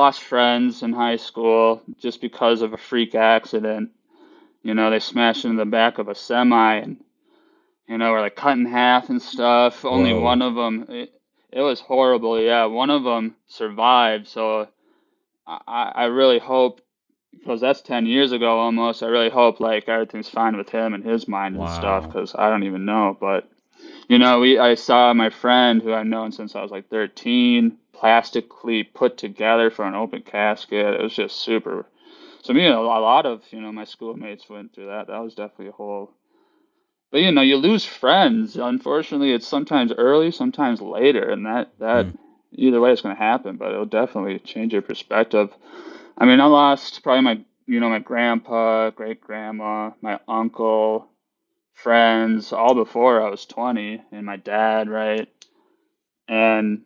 lost friends in high school just because of a freak accident. They smashed into the back of a semi and, were like cut in half and stuff. Only Whoa. one of them, it was horrible. Yeah, one of them survived. So I really hope, because that's 10 years ago almost, I really hope like everything's fine with him and his mind and stuff, Wow. because I don't even know. But, I saw my friend who I've known since I was like 13, plastically put together for an open casket. It was just super. So me, a lot of, my schoolmates went through that. That was definitely a whole. But you lose friends. Unfortunately, it's sometimes early, sometimes later, and that Hmm. either way it's going to happen. But it'll definitely change your perspective. I mean, I lost probably my grandpa, great grandma, my uncle, friends, all before I was 20, and my dad, right? And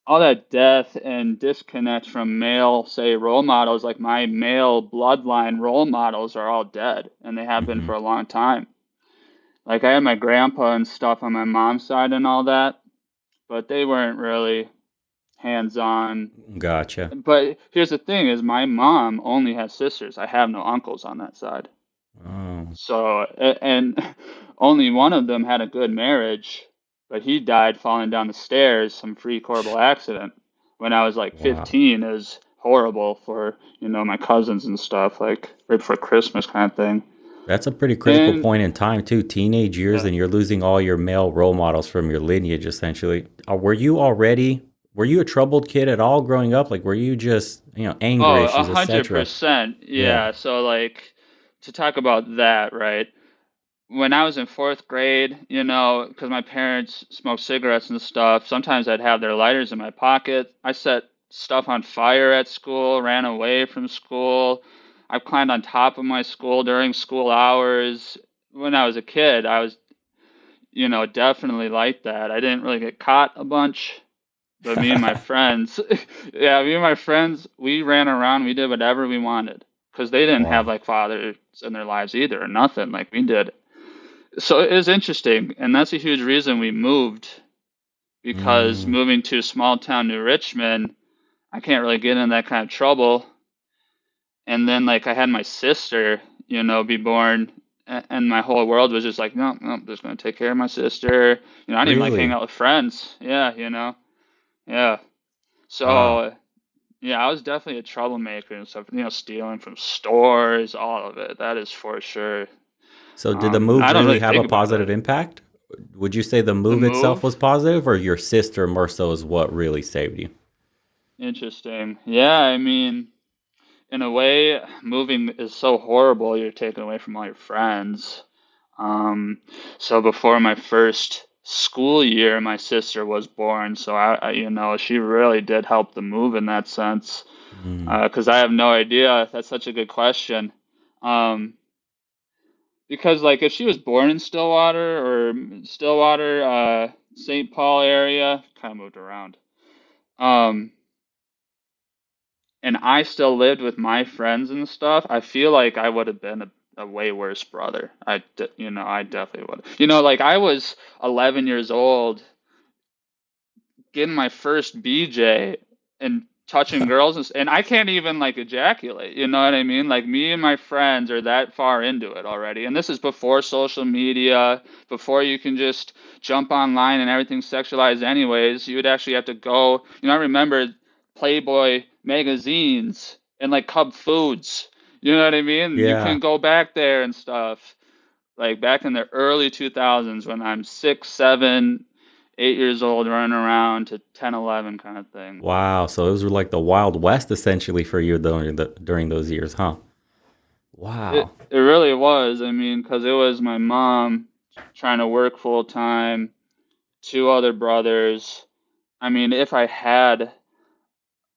all that death and disconnect from male, say, role models, like my male bloodline role models are all dead, and they have been Hmm. for a long time. Like I had my grandpa and stuff on my mom's side and all that, but they weren't really hands-on. Gotcha. But here's the thing is my mom only has sisters. I have no uncles on that side. Oh, So, and only one of them had a good marriage, but he died falling down the stairs, some freak horrible accident. When I was like wow. 15, it was horrible for, my cousins and stuff, like right before Christmas kind of thing. That's a pretty critical And point in time too. Teenage years, yeah. and you're losing all your male role models from your lineage, essentially. Were you already? Were you a troubled kid at all growing up? Like, were you just anger Oh, a issues, hundred etc.? percent. Yeah. Yeah. So like to talk about that, right? When I was in fourth grade, because my parents smoked cigarettes and stuff, sometimes I'd have their lighters in my pocket. I set stuff on fire at school, ran away from school. I climbed on top of my school during school hours. When I was a kid, I was, definitely like that. I didn't really get caught a bunch, but me and my friends, yeah, me and my friends, we ran around, we did whatever we wanted because they didn't have Wow. like fathers in their lives either or nothing like we did. So it is interesting, and that's a huge reason we moved because Mm, moving to small town New Richmond, I can't really get in that kind of trouble. And then like I had my sister, be born, and my whole world was just like, no, no, I'm just gonna take care of my sister. I didn't even like hanging really? out with friends. Yeah, yeah. Wow. So yeah, I was definitely a troublemaker and stuff. Stealing from stores, all of it. That is for sure. So did the move I don't really really have a think about positive it. impact? Would you say the The move itself was move. positive, or your sister more so is what really saved you? Interesting. Yeah, I mean, in a way, moving is so horrible. You're taken away from all your friends. Um, so before my first school year, my sister was born. So she really did help the move in that sense. Mm, Because I have no idea. That's such a good question. Um, because like if she was born in Stillwater, St. Paul area, kind of moved around. Um, and I still lived with my friends and stuff, I feel like I would have been a way worse brother. I definitely would. Like I was 11 years old, getting my first BJ and touching girls, and I can't even like ejaculate. You know what I mean? Like me and my friends are that far into it already, and this is before social media, before you can just jump online and everything's sexualized anyways. You would actually have to go. I remember Playboy magazines and like Cub Foods. You know what I mean? You yeah. can go back there and stuff. Like back in the early 2000s when I'm 6, 7, 8 years old running around to 10, 11 kind of thing. Wow. So it was like the Wild West essentially for you during those years, huh? It Wow. it really was. I mean, because it was my mom trying to work full time, two other brothers. I mean, if I had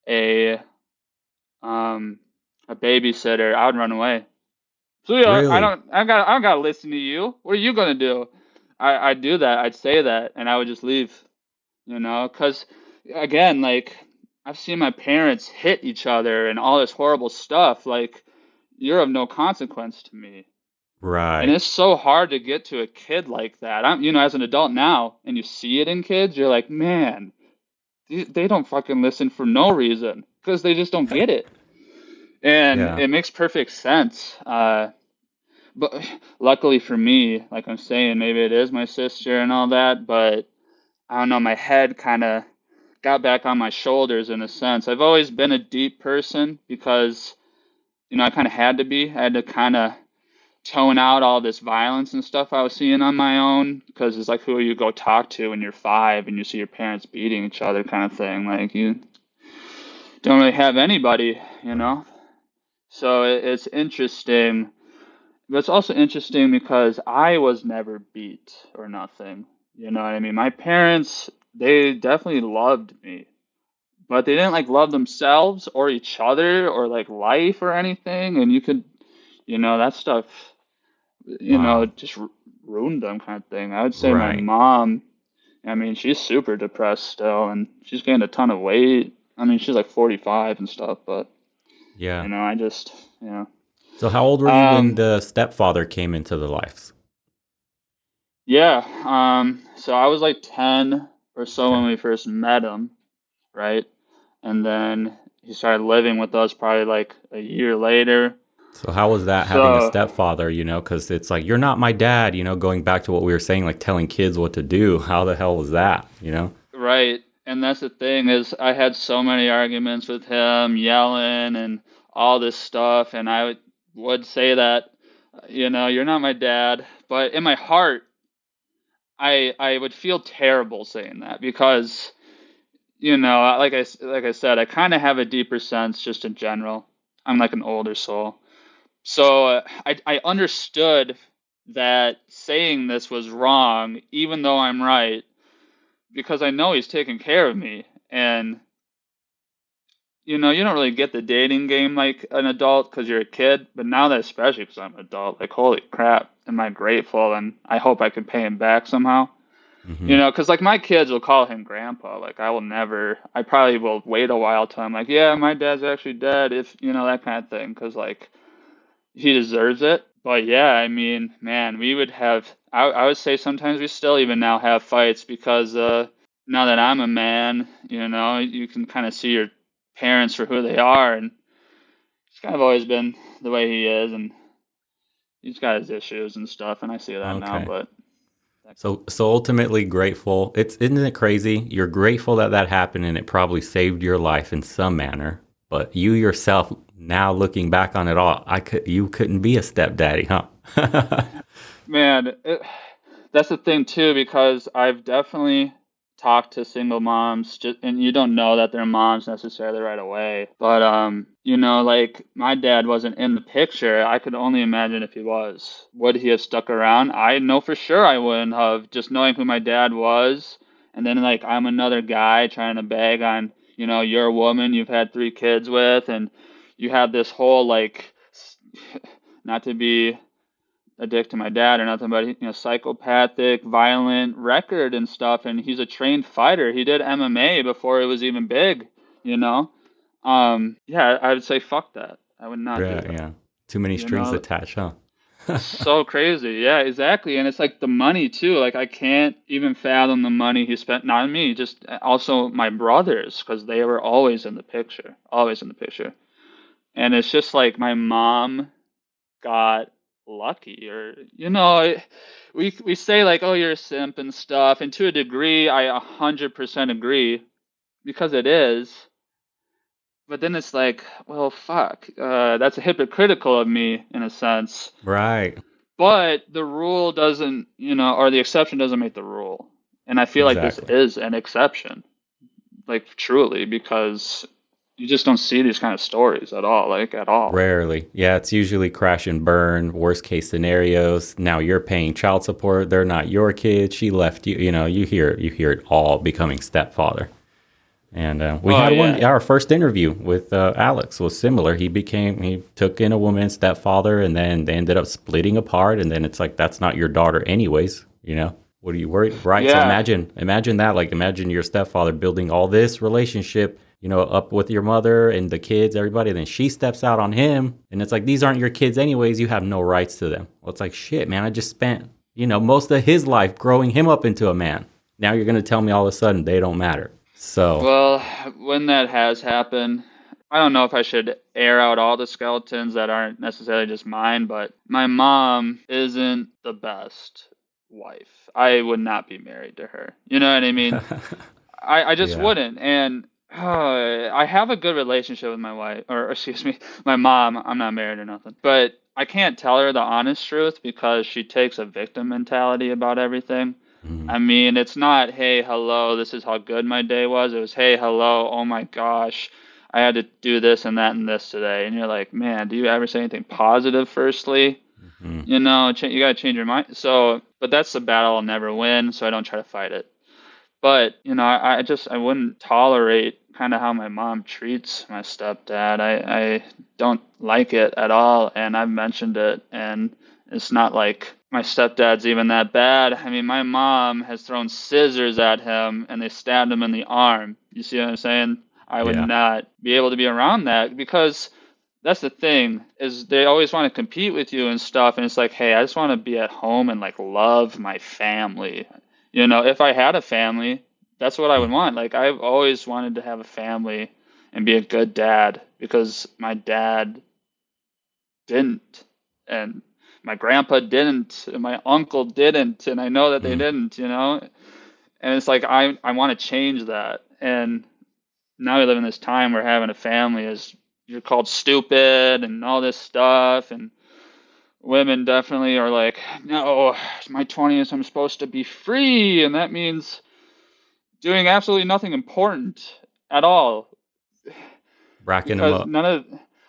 a um a babysitter, I would run away. Sweetheart, Really? I don't gotta listen to you. What are you gonna do? I'd do that. I'd say that, and I would just leave. Because again, like I've seen my parents hit each other and all this horrible stuff. Like you're of no consequence to me. And Right. it's so hard to get to a kid like that. As an adult now, and you see it in kids, you're like, man, they don't fucking listen for no reason. because they just don't get it. And Yeah. it makes perfect sense. But luckily for me, like I'm saying, maybe it is my sister and all that, but I don't know, my head kind of got back on my shoulders in a sense. I've always been a deep person because, I kind of had to be. I had to kind of tone out all this violence and stuff I was seeing on my own because it's like who you go talk to when you're 5 and you see your parents beating each other kind of thing. Like you don't really have anybody. Right. So it's interesting. But it's also interesting because I was never beat or nothing. You know what I mean? My parents, they definitely loved me, but they didn't like love themselves or each other or like life or anything. And that stuff, Wow. just ruined them kind of thing. I would say my Right. mom, I mean, she's super depressed still and she's gained a ton of weight. I mean, she's like 45 and stuff, but, Yeah. I just, you know. So how old were you when Um, the stepfather came into the lives? Yeah, so I was like 10 or so Okay. when we first met him, right? And then he started living with us probably like a year later. So how was that having a So, stepfather, because it's like you're not my dad, going back to what we were saying, like telling kids what to do. How the hell was that? right. And that's the thing is I had so many arguments with him, yelling and all this stuff, and I would say that, you're not my dad, but in my heart, I would feel terrible saying that because like I said, I kind of have a deeper sense just in general. I'm like an older soul. So I understood that saying this was wrong, even though I'm right, because I know he's taking care of me. And, you don't really get the dating game like an adult because you're a kid. But now that, especially because I'm an adult, like, holy crap, am I grateful? And I hope I can pay him back somehow. Hmm. Because like my kids will call him grandpa. Like I will never, I probably will wait a while till I'm like, yeah, my dad's actually dead, if that kind of thing, because like he deserves it. But yeah, I mean, man, we would have, I would say sometimes we still even now have fights because now that I'm a man, you can kind of see your parents for who they are, and it's kind of always been the way he is, and he's got his issues and stuff, and I see that now, Okay. but So ultimately grateful. Isn't it crazy? You're grateful that that happened and it probably saved your life in some manner. But you yourself, now looking back on it all, you couldn't be a stepdaddy, huh? man, that's the thing too, because I've definitely talked to single moms, just, and you don't know that they're moms necessarily right away. But like my dad wasn't in the picture. I could only imagine if he was. Would he have stuck around? I know for sure I wouldn't have. Just knowing who my dad was, and then like I'm another guy trying to bag on, you're a woman you've had 3 kids with, and you have this whole like, not to be a dick to my dad or nothing, but psychopathic, violent record and stuff. And he's a trained fighter. He did MMA before it was even big. You know. Yeah, I would say fuck that. I would not do Yeah, that. yeah. Too many You strings know, attached, huh? so crazy. Yeah, exactly. And it's like the money too. Like I can't even fathom the money he spent. Not on me, just also my brothers, because they were always in the picture, always in the picture. And it's just like my mom got lucky, or we say like, oh, you're a simp and stuff, and to a degree I 100% agree because it is. But then it's like, well, fuck, that's hypocritical of me in a sense. Right. But the rule doesn't, or the exception doesn't make the rule. And I feel like this Exactly. is an exception, like truly, because you just don't see these kind of stories at all, like at all. Rarely. Yeah, it's usually crash and burn, worst case scenarios. Now you're paying child support. They're not your kids. She left you. You hear it all becoming stepfather. And we Oh had one. yeah. Our first interview with Alex was similar. He took in a woman, stepfather, and then they ended up splitting apart. And then it's like that's not your daughter, anyways. What are you worried? Right. So Yeah. imagine that. Like imagine your stepfather building all this relationship, up with your mother and the kids, everybody. Then she steps out on him, and it's like these aren't your kids, anyways. You have no rights to them. Well, it's like shit, man. I just spent most of his life growing him up into a man. Now you're gonna tell me all of a sudden they don't matter. So Well, when that has happened, I don't know if I should air out all the skeletons that aren't necessarily just mine, but my mom isn't the best wife. I would not be married to her. You know what I mean? I just Yeah. wouldn't. And I have a good relationship with my wife, or excuse me, my mom. I'm not married or nothing. But I can't tell her the honest truth because she takes a victim mentality about everything. Mhm. I mean, it's not, hey, hello, this is how good my day was. It was, hey, hello, oh my gosh, I had to do this and that and this today. And you're like, man, do you ever say anything positive firstly? Mhm. You know, you got to change your mind. So, but that's the battle I'll never win, so I don't try to fight it. But, you know, I wouldn't tolerate kind of how my mom treats my stepdad. I don't like it at all, and I've mentioned it, and it's not like my stepdad's even that bad. I mean, my mom has thrown scissors at him, and they stabbed him in the arm. You see what I'm saying? I would Yeah. not be able to be around that because that's the thing is they always want to compete with you and stuff, and it's like, hey, I just want to be at home and like love my family. You know, if I had a family, that's what I would want. Like I've always wanted to have a family and be a good dad because my dad didn't, and my grandpa didn't, and my uncle didn't, and I know that they Mm. didn't. You know, and it's like I want to change that. And now we live in this time where having a family is you're called stupid and all this stuff, and women definitely are like, no, it's my 20s, I'm supposed to be free, and that means doing absolutely nothing important at all Racking them because up. none of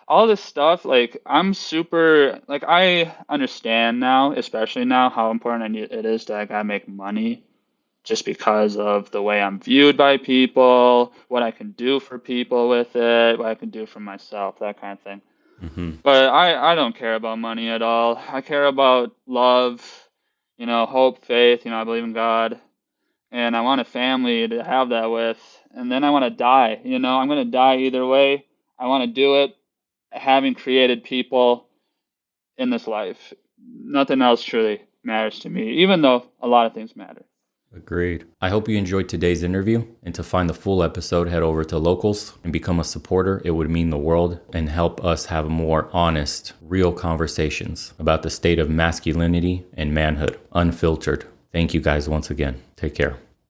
all this stuff, like I'm super, like I understand now, especially now, how important it is to like I make money just because of the way I'm viewed by people, what I can do for people with it, what I can do for myself, that kind of thing. Hmm. But I don't care about money at all. I care about love, you know, hope, faith, you know, I believe in God, and I want a family to have that with. And then I want to die, you know, I'm going to die either way. I want to do it having created people in this life. Nothing else truly matters to me, even though a lot of things matter. Agreed. I hope you enjoyed today's interview. And to find the full episode, head over to Locals and become a supporter. It would mean the world and help us have more honest, real conversations about the state of masculinity and manhood, unfiltered. Thank you guys once again. Take care.